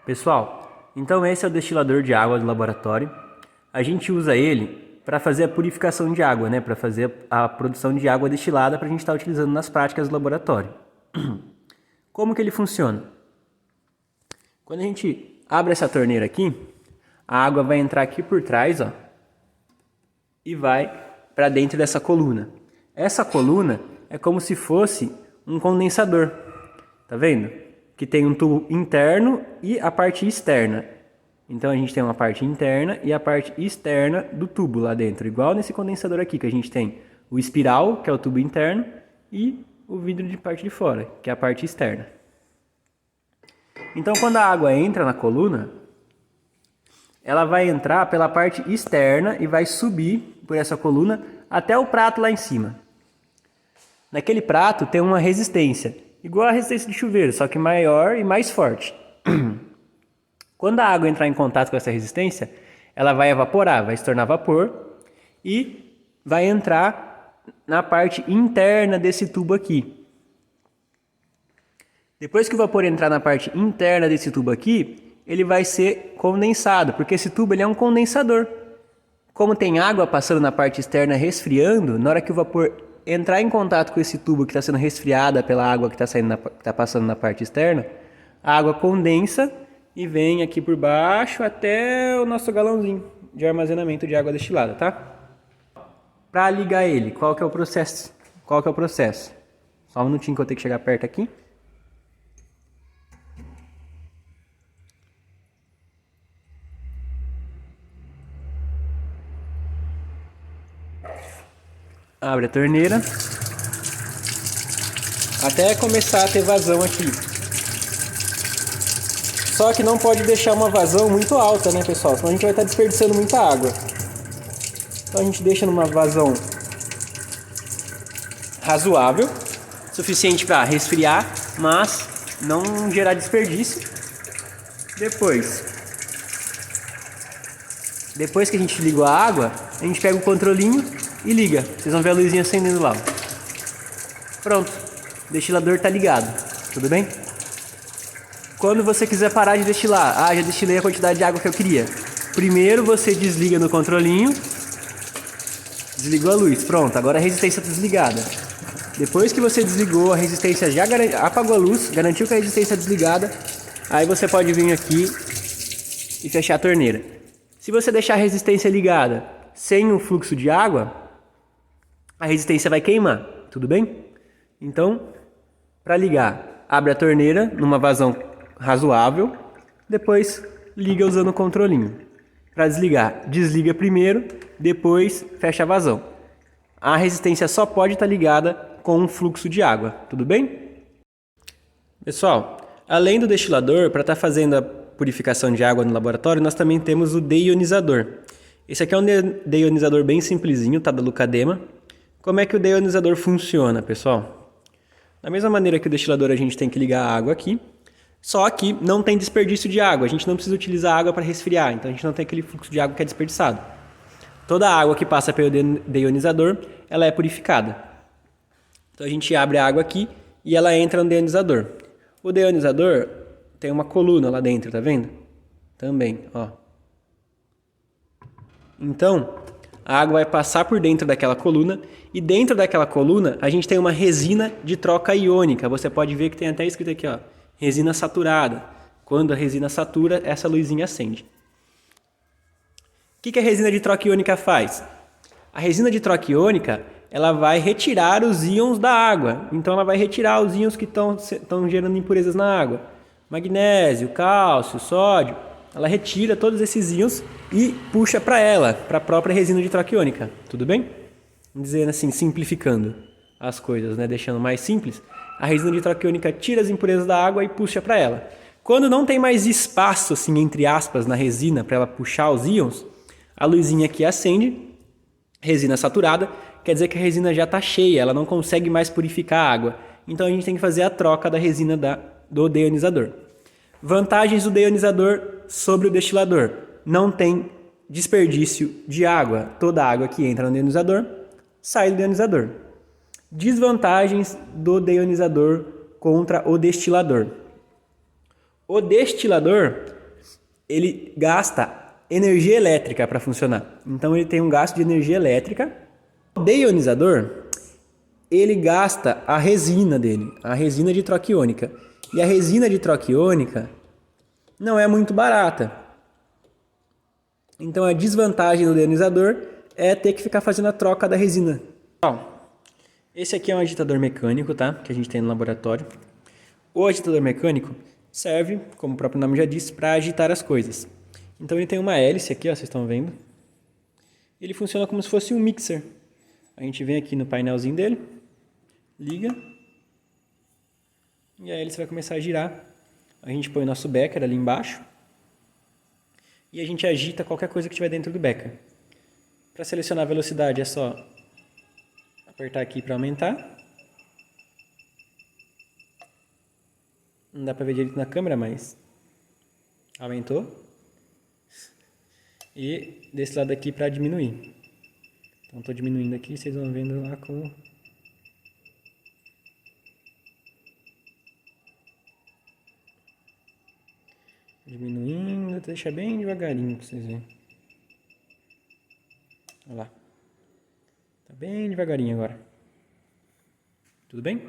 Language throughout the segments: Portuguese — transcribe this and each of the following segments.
Pessoal, então esse é o destilador de água do laboratório. A gente usa ele para fazer a purificação de água, né? Para fazer a produção de água destilada para a gente estar utilizando nas práticas do laboratório. Como que ele funciona? Quando a gente abre essa torneira aqui, a água vai entrar aqui por trás, ó, e vai para dentro dessa coluna. Essa coluna é como se fosse um condensador, tá vendo? Que tem um tubo interno e a parte externa. Então a gente tem uma parte interna e a parte externa do tubo lá dentro, igual nesse condensador aqui, que a gente tem o espiral, que é o tubo interno, e o vidro de parte de fora, que é a parte externa. Então quando a água entra na coluna, ela vai entrar pela parte externa e vai subir por essa coluna até o prato lá em cima. Naquele prato tem uma resistência, igual a resistência de chuveiro, só que maior e mais forte. Quando a água entrar em contato com essa resistência, ela vai evaporar, vai se tornar vapor e vai entrar na parte interna desse tubo aqui. Depois que o vapor entrar na parte interna desse tubo aqui, ele vai ser condensado, porque esse tubo ele é um condensador. Como tem água passando na parte externa resfriando, na hora que o vapor entrar em contato com esse tubo que está sendo resfriada pela água que está passando na parte externa, a água condensa e vem aqui por baixo até o nosso galãozinho de armazenamento de água destilada, tá? Para ligar ele, qual que é o processo? Só um minutinho que eu tenho que chegar perto aqui. Abre a torneira até começar a ter vazão aqui. Só que não pode deixar uma vazão muito alta, né, pessoal? Senão a gente vai estar desperdiçando muita água. Então a gente deixa numa vazão razoável, suficiente para resfriar, mas não gerar desperdício. Depois que a gente ligou a água, a gente pega o controlinho e liga. Vocês vão ver a luzinha acendendo lá. Pronto, o destilador está ligado, tudo bem? Quando você quiser parar de destilar, já destilei a quantidade de água que eu queria. Primeiro você desliga no controlinho, desligou a luz, pronto, agora a resistência está desligada. Depois que você desligou, a resistência já apagou a luz, garantiu que a resistência é desligada, aí você pode vir aqui e fechar a torneira. Se você deixar a resistência ligada sem o fluxo de água, a resistência vai queimar, tudo bem? Então, para ligar, abre a torneira numa vazão razoável, depois liga usando o controlinho. Para desligar, desliga primeiro, depois fecha a vazão. A resistência só pode estar ligada com um fluxo de água, tudo bem? Pessoal, além do destilador, para estar fazendo a purificação de água no laboratório, nós também temos o deionizador. Esse aqui é um deionizador bem simplesinho, tá, da Lucadema. Como é que o deionizador funciona, pessoal? Da mesma maneira que o destilador, a gente tem que ligar a água aqui, só que não tem desperdício de água, a gente não precisa utilizar água para resfriar, então a gente não tem aquele fluxo de água que é desperdiçado. Toda a água que passa pelo deionizador, ela é purificada. Então a gente abre a água aqui e ela entra no deionizador. O deionizador tem uma coluna lá dentro, tá vendo? Também, ó. Então, a água vai passar por dentro daquela coluna e dentro daquela coluna a gente tem uma resina de troca iônica. Você pode ver que tem até escrito aqui, ó, resina saturada. Quando a resina satura, essa luzinha acende. O que a resina de troca iônica faz? A resina de troca iônica, ela vai retirar os íons da água. Então ela vai retirar os íons que estão gerando impurezas na água. Magnésio, cálcio, sódio. Ela retira todos esses íons e puxa para ela, para a própria resina de troca iônica. Tudo bem? Dizendo assim, simplificando as coisas, né? Deixando mais simples. A resina de troca iônica tira as impurezas da água e puxa para ela. Quando não tem mais espaço, assim, entre aspas, na resina para ela puxar os íons, a luzinha aqui acende, resina saturada, quer dizer que a resina já está cheia, ela não consegue mais purificar a água. Então a gente tem que fazer a troca da resina do deionizador. Vantagens do deionizador sobre o destilador. Não tem desperdício de água. Toda a água que entra no deionizador sai do deionizador. Desvantagens do deionizador contra o destilador. O destilador ele gasta energia elétrica para funcionar. Então ele tem um gasto de energia elétrica. O deionizador, ele gasta a resina dele, a resina de troca iônica. E a resina de troca iônica não é muito barata. Então a desvantagem do deionizador é ter que ficar fazendo a troca da resina. Esse aqui é um agitador mecânico, tá? Que a gente tem no laboratório. O agitador mecânico serve, como o próprio nome já diz, para agitar as coisas. Então ele tem uma hélice aqui, ó, vocês estão vendo. Ele funciona como se fosse um mixer. A gente vem aqui no painelzinho dele, liga, e a hélice vai começar a girar. A gente põe o nosso becker ali embaixo e a gente agita qualquer coisa que tiver dentro do becker. Para selecionar a velocidade é só apertar aqui para aumentar. Não dá para ver direito na câmera, mas aumentou. E desse lado aqui para diminuir. Então estou diminuindo aqui, vocês vão vendo lá como... Diminuindo, deixa bem devagarinho para vocês verem. Olha lá. Tá bem devagarinho agora. Tudo bem?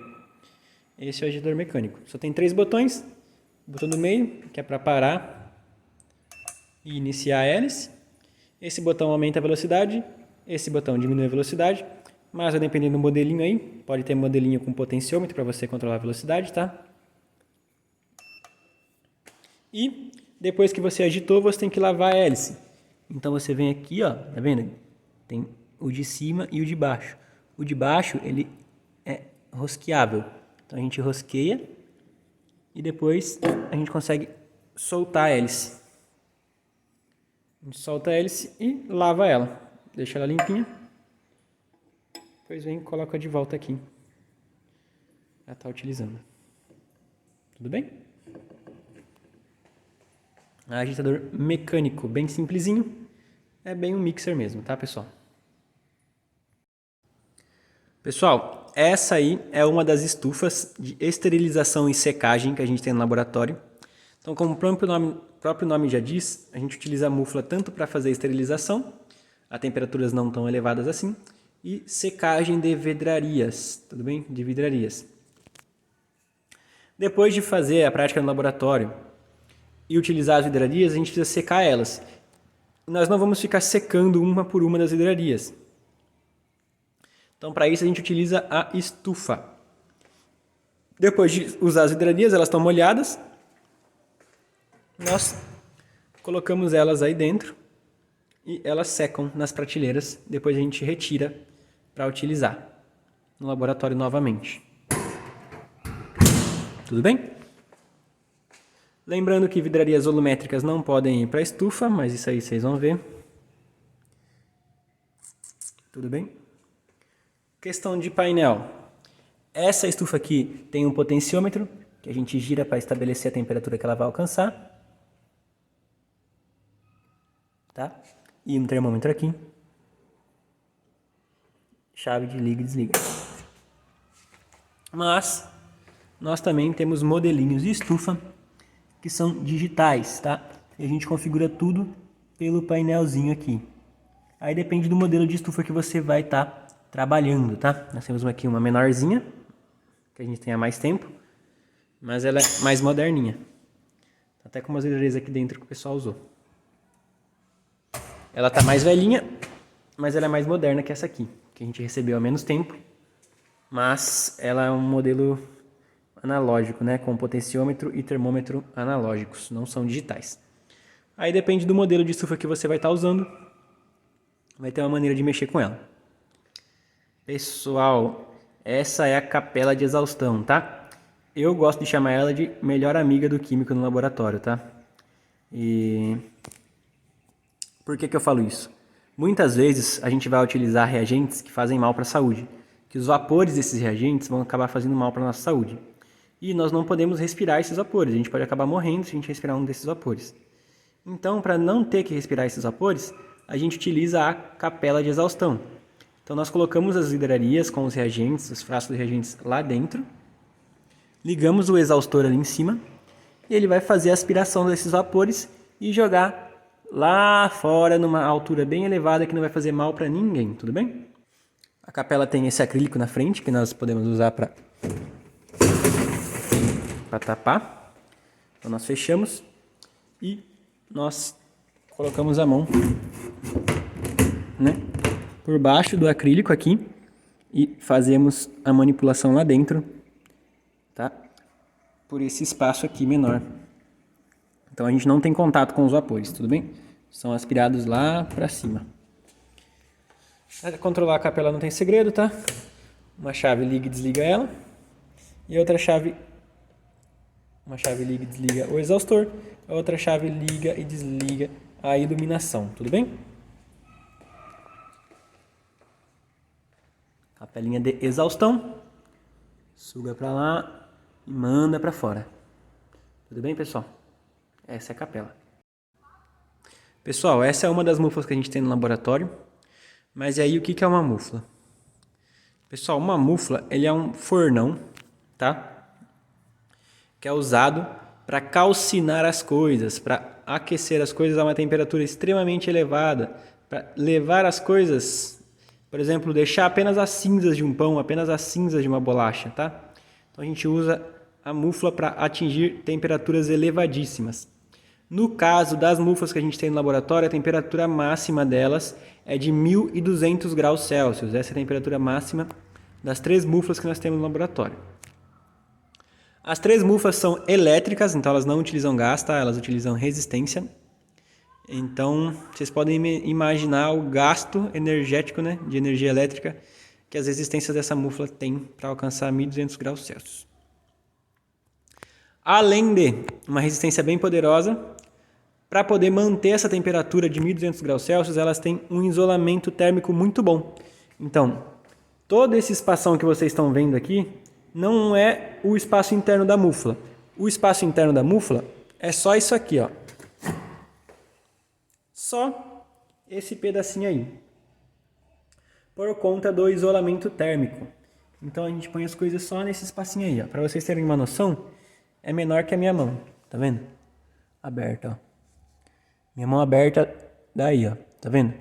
Esse é o agitador mecânico. Só tem 3 botões. O botão do meio, que é para parar e iniciar a hélice. Esse botão aumenta a velocidade. Esse botão diminui a velocidade. Mas vai depender do modelinho aí. Pode ter modelinho com potenciômetro para você controlar a velocidade, tá? E depois que você agitou, você tem que lavar a hélice. Então você vem aqui, ó, tá vendo? Tem o de cima e o de baixo. O de baixo, ele é rosqueável. Então a gente rosqueia e depois a gente consegue soltar a hélice. A gente solta a hélice e lava ela. Deixa ela limpinha. Depois vem e coloca de volta aqui. Já está utilizando. Tudo bem? Agitador mecânico, bem simplesinho. É bem um mixer mesmo, tá, pessoal? Pessoal, essa aí é uma das estufas de esterilização e secagem que a gente tem no laboratório. Então, como o próprio nome já diz, a gente utiliza a mufla tanto para fazer esterilização, a temperaturas não tão elevadas assim, e secagem de vidrarias, tudo bem? De vidrarias. Depois de fazer a prática no laboratório e utilizar as vidrarias, a gente precisa secar elas. Nós não vamos ficar secando uma por uma das vidrarias. Então, para isso, a gente utiliza a estufa. Depois de usar as vidrarias, elas estão molhadas. Nós colocamos elas aí dentro e elas secam nas prateleiras. Depois a gente retira para utilizar no laboratório novamente. Tudo bem? Lembrando que vidrarias volumétricas não podem ir para a estufa, mas isso aí vocês vão ver. Tudo bem? Questão de painel. Essa estufa aqui tem um potenciômetro que a gente gira para estabelecer a temperatura que ela vai alcançar. Tá? E um termômetro aqui. Chave de liga e desliga. Mas nós também temos modelinhos de estufa que são digitais, tá? E a gente configura tudo pelo painelzinho aqui. Aí depende do modelo de estufa que você vai estar trabalhando, tá? Nós temos aqui uma menorzinha, que a gente tem há mais tempo, mas ela é mais moderninha. Até com umas vidrarias aqui dentro que o pessoal usou. Ela tá mais velhinha, mas ela é mais moderna que essa aqui, que a gente recebeu há menos tempo, mas ela é um modelo analógico, né? Com potenciômetro e termômetro analógicos, não são digitais. Aí depende do modelo de estufa que você vai estar usando, vai ter uma maneira de mexer com ela. Pessoal, essa é a capela de exaustão, tá? Eu gosto de chamar ela de melhor amiga do químico no laboratório, tá? E por que eu falo isso? Muitas vezes a gente vai utilizar reagentes que fazem mal para a saúde, que os vapores desses reagentes vão acabar fazendo mal para a nossa saúde. E nós não podemos respirar esses vapores, a gente pode acabar morrendo se a gente respirar um desses vapores. Então, para não ter que respirar esses vapores, a gente utiliza a capela de exaustão. Então nós colocamos as vidrarias com os reagentes, os frascos de reagentes lá dentro, ligamos o exaustor ali em cima e ele vai fazer a aspiração desses vapores e jogar lá fora numa altura bem elevada que não vai fazer mal para ninguém, tudo bem? A capela tem esse acrílico na frente que nós podemos usar para tapar. Então nós fechamos e nós colocamos a mão, né, por baixo do acrílico aqui e fazemos a manipulação lá dentro, tá? Por esse espaço aqui menor. Então a gente não tem contato com os vapores, tudo bem? São aspirados lá para cima. Para controlar a capela não tem segredo, tá? Uma chave liga e desliga ela. E outra chave... Uma chave liga e desliga o exaustor. A outra chave liga e desliga a iluminação, tudo bem? Capelinha de exaustão. Suga para lá e manda para fora. Tudo bem, pessoal? Essa é a capela. Pessoal, essa é uma das muflas que a gente tem no laboratório. Mas e aí, o que é uma mufla? Pessoal, uma mufla, ele é um fornão, tá? Que é usado para calcinar as coisas, para aquecer as coisas a uma temperatura extremamente elevada, para levar as coisas, por exemplo, deixar apenas as cinzas de um pão, apenas as cinzas de uma bolacha, tá? Então a gente usa a mufla para atingir temperaturas elevadíssimas. No caso das muflas que a gente tem no laboratório, a temperatura máxima delas é de 1.200 graus Celsius. Essa é a temperatura máxima das 3 muflas que nós temos no laboratório. As 3 muflas são elétricas, então elas não utilizam gás, tá? Elas utilizam resistência. Então, vocês podem imaginar o gasto energético, né, de energia elétrica que as resistências dessa mufla têm para alcançar 1.200 graus Celsius. Além de uma resistência bem poderosa, para poder manter essa temperatura de 1.200 graus Celsius, elas têm um isolamento térmico muito bom. Então, todo esse espação que vocês estão vendo aqui não é o espaço interno da mufla. O espaço interno da mufla é só isso aqui, ó. Só esse pedacinho aí. Por conta do isolamento térmico. Então a gente põe as coisas só nesse espacinho aí, ó. Para vocês terem uma noção, é menor que a minha mão, tá vendo? Aberta, ó. Minha mão aberta daí, ó. Tá vendo?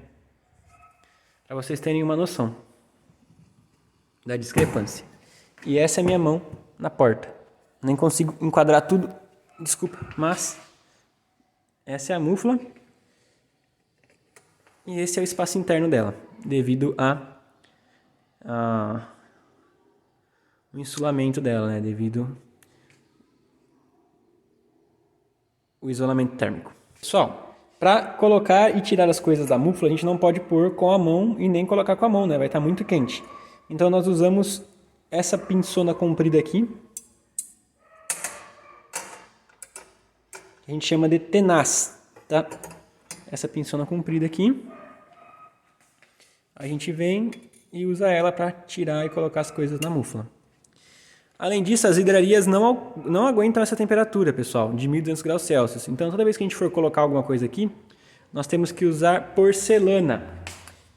Para vocês terem uma noção da discrepância. E essa é a minha mão na porta. Nem consigo enquadrar tudo, desculpa, mas essa é a mufla e esse é o espaço interno dela, devido o insulamento dela, né? Devido o isolamento térmico. Pessoal, para colocar e tirar as coisas da mufla, a gente não pode pôr com a mão e nem colocar com a mão, né? Vai estar muito quente. Então nós usamos essa pinçona comprida aqui. A gente chama de tenaz, tá? Essa pinçona comprida aqui. A gente vem e usa ela para tirar e colocar as coisas na mufla. Além disso, as hidrarias não aguentam essa temperatura, pessoal, de 1.200 graus Celsius. Então, toda vez que a gente for colocar alguma coisa aqui, nós temos que usar porcelana,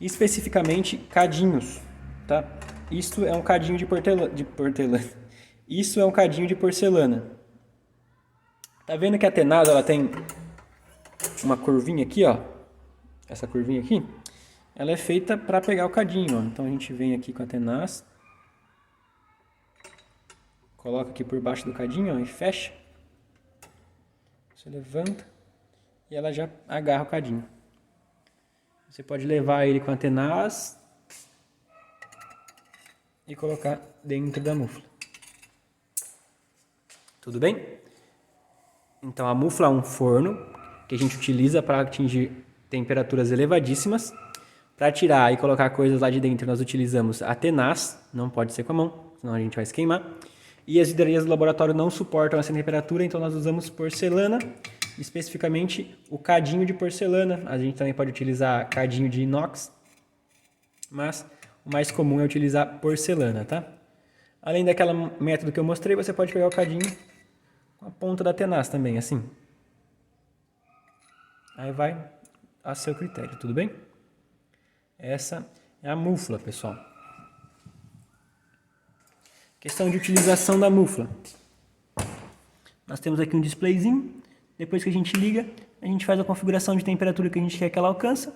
especificamente cadinhos, tá? Isso é um cadinho de porcelana. Isso é um cadinho de porcelana. Tá vendo que a tenaz, ela tem uma curvinha aqui, ó? Essa curvinha aqui, ela é feita para pegar o cadinho, ó. Então a gente vem aqui com a tenaz, coloca aqui por baixo do cadinho, ó, e fecha. Você levanta e ela já agarra o cadinho. Você pode levar ele com a tenaz e colocar dentro da mufla. Tudo bem? Então a mufla é um forno que a gente utiliza para atingir temperaturas elevadíssimas. Para tirar e colocar coisas lá de dentro, nós utilizamos a tenaz, não pode ser com a mão, senão a gente vai se queimar. E as hidrarias do laboratório não suportam essa temperatura, então nós usamos porcelana, especificamente o cadinho de porcelana. A gente também pode utilizar cadinho de inox, mas o mais comum é utilizar porcelana, tá? Além daquela método que eu mostrei, você pode pegar o cadinho com a ponta da tenaz também, assim. Aí vai a seu critério, tudo bem? Essa é a mufla, pessoal. Questão de utilização da mufla. Nós temos aqui um displayzinho. Depois que a gente liga, a gente faz a configuração de temperatura que a gente quer que ela alcance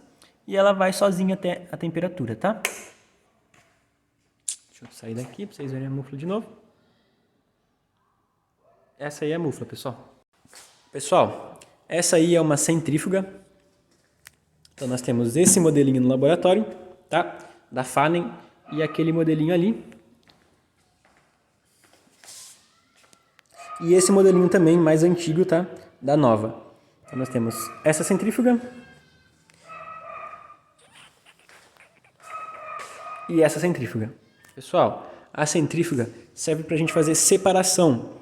e ela vai sozinha até a temperatura, tá? Deixa eu sair daqui para vocês verem a mufla de novo. Essa aí é a mufla, pessoal. Pessoal, essa aí é uma centrífuga. Então nós temos esse modelinho no laboratório, tá? Da Fanen e aquele modelinho ali. E esse modelinho também mais antigo, tá? Da Nova. Então nós temos essa centrífuga e essa centrífuga. Pessoal, a centrífuga serve para a gente fazer separação,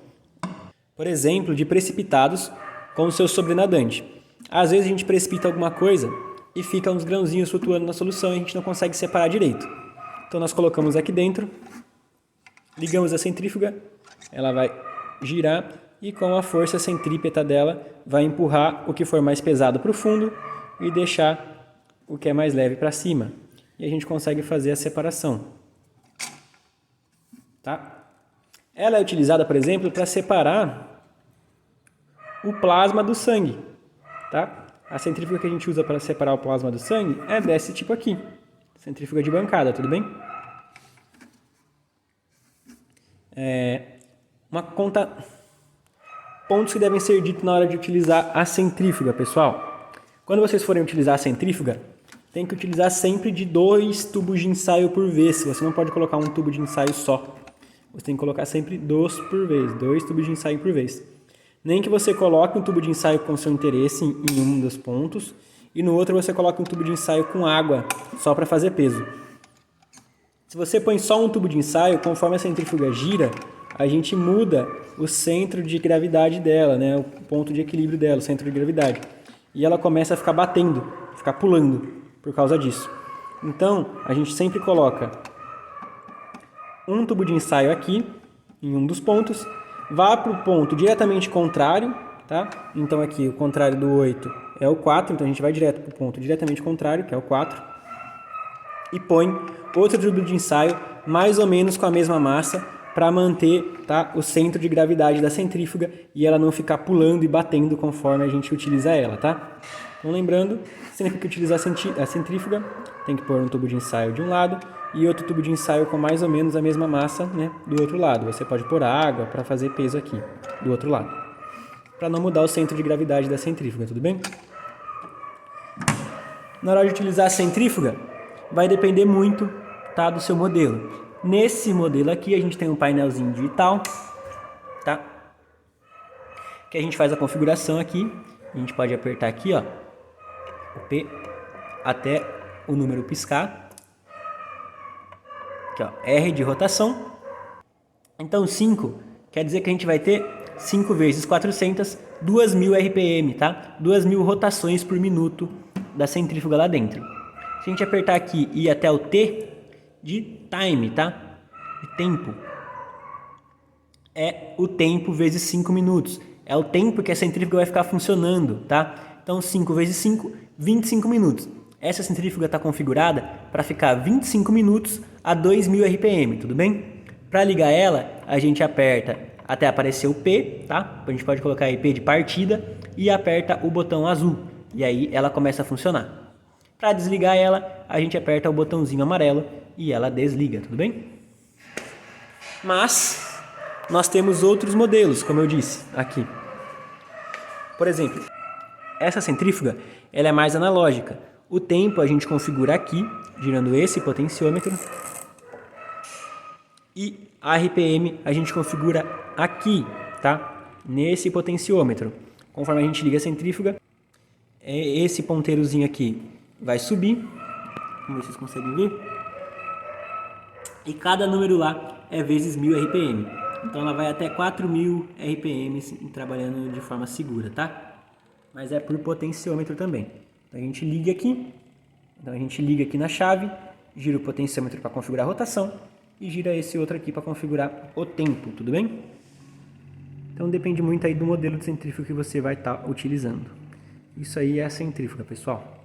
por exemplo, de precipitados com o seu sobrenadante. Às vezes a gente precipita alguma coisa e fica uns grãozinhos flutuando na solução e a gente não consegue separar direito. Então nós colocamos aqui dentro, ligamos a centrífuga, ela vai girar e com a força centrípeta dela vai empurrar o que for mais pesado para o fundo e deixar o que é mais leve para cima. E a gente consegue fazer a separação. Tá? Ela é utilizada, por exemplo, para separar o plasma do sangue. Tá? A centrífuga que a gente usa para separar o plasma do sangue é desse tipo aqui. Centrífuga de bancada, tudo bem? Pontos que devem ser ditos na hora de utilizar a centrífuga, pessoal. Quando vocês forem utilizar a centrífuga, tem que utilizar sempre de 2 tubos de ensaio por vez. Você não pode colocar um tubo de ensaio só. Você tem que colocar sempre 2 por vez, 2 tubos de ensaio por vez. Nem que você coloque um tubo de ensaio com seu interesse em um dos pontos e no outro você coloque um tubo de ensaio com água, só para fazer peso. Se você põe só um tubo de ensaio, conforme a centrífuga gira, a gente muda o centro de gravidade dela, né? O ponto de equilíbrio dela, o centro de gravidade. E ela começa a ficar batendo, ficar pulando por causa disso. Então, a gente sempre coloca um tubo de ensaio aqui, em um dos pontos, vá para o ponto diretamente contrário, tá? Então aqui o contrário do 8 é o 4, então a gente vai direto para o ponto diretamente contrário, que é o 4, e põe outro tubo de ensaio mais ou menos com a mesma massa para manter, tá, o centro de gravidade da centrífuga e ela não ficar pulando e batendo conforme a gente utiliza ela, tá? Então lembrando, sempre que utilizar a centrífuga, tem que pôr um tubo de ensaio de um lado e outro tubo de ensaio com mais ou menos a mesma massa, né, do outro lado. Você pode pôr água para fazer peso aqui, do outro lado, para não mudar o centro de gravidade da centrífuga, tudo bem? Na hora de utilizar a centrífuga, vai depender muito, tá, do seu modelo. Nesse modelo aqui, a gente tem um painelzinho digital, tá? Que a gente faz a configuração aqui. A gente pode apertar aqui, ó, o P até o número piscar. Aqui, ó, R de rotação. Então, 5 quer dizer que a gente vai ter 5 vezes 400, 2.000 RPM, tá? 2.000 rotações por minuto da centrífuga lá dentro. Se a gente apertar aqui e ir até o T de time, tá? De tempo. É o tempo vezes 5 minutos. É o tempo que a centrífuga vai ficar funcionando, tá? Então 5 vezes 5, 25 minutos. Essa centrífuga está configurada para ficar 25 minutos a 2.000 RPM, tudo bem? Para ligar ela, a gente aperta até aparecer o P, tá? A gente pode colocar aí P de partida e aperta o botão azul. E aí ela começa a funcionar. Para desligar ela, a gente aperta o botãozinho amarelo e ela desliga, tudo bem? Mas nós temos outros modelos, como eu disse aqui. Por exemplo, essa centrífuga ela é mais analógica. O tempo a gente configura aqui, girando esse potenciômetro. E a RPM a gente configura aqui, tá? Nesse potenciômetro. Conforme a gente liga a centrífuga, esse ponteirozinho aqui vai subir. Vamos ver se vocês conseguem ver. E cada número lá é vezes 1.000 RPM. Então ela vai até 4.000 RPM trabalhando de forma segura, tá? Mas é por potenciômetro também. Então a gente liga aqui. Então a gente liga aqui na chave, gira o potenciômetro para configurar a rotação e gira esse outro aqui para configurar o tempo, tudo bem? Então depende muito aí do modelo de centrífuga que você vai estar utilizando. Isso aí é a centrífuga, pessoal.